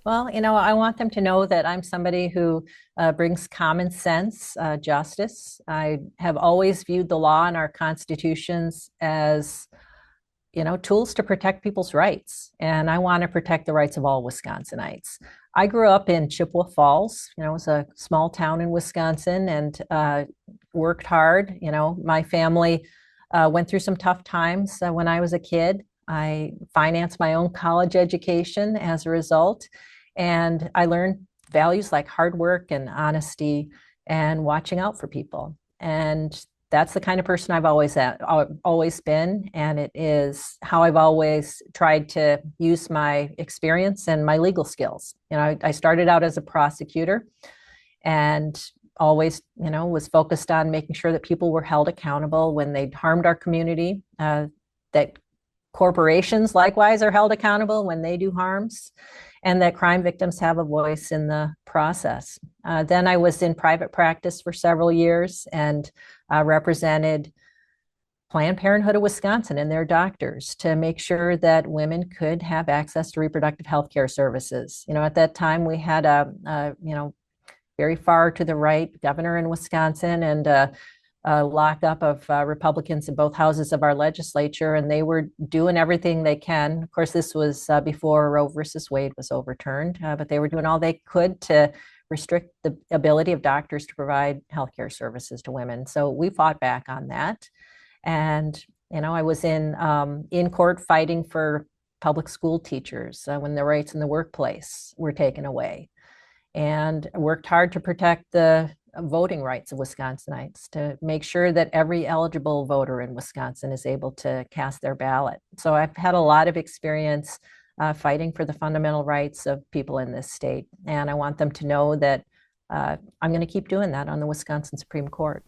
Well, I want them to know that I'm somebody who brings common sense, justice. I have always viewed the law and our constitutions as, tools to protect people's rights. And I want to protect the rights of all Wisconsinites. I grew up in Chippewa Falls, it was a small town in Wisconsin, and worked hard. My family went through some tough times when I was a kid. I financed my own college education as a result. And I learned values like hard work and honesty and watching out for people. And that's the kind of person I've always been, and it is how I've always tried to use my experience and my legal skills. I started out as a prosecutor, and always, was focused on making sure that people were held accountable when they harmed our community. That corporations likewise are held accountable when they do harms, and that crime victims have a voice in the process. Then I was in private practice for several years and represented Planned Parenthood of Wisconsin and their doctors to make sure that women could have access to reproductive health care services. At that time, we had a very far to the right governor in Wisconsin and a lockup of Republicans in both houses of our legislature, and they were doing everything they can. Of course, this was before Roe versus Wade was overturned, but they were doing all they could to restrict the ability of doctors to provide healthcare services to women. So we fought back on that, and I was in court fighting for public school teachers when their rights in the workplace were taken away, and worked hard to protect the voting rights of Wisconsinites to make sure that every eligible voter in Wisconsin is able to cast their ballot. So I've had a lot of experience fighting for the fundamental rights of people in this state. And I want them to know that I'm going to keep doing that on the Wisconsin Supreme Court.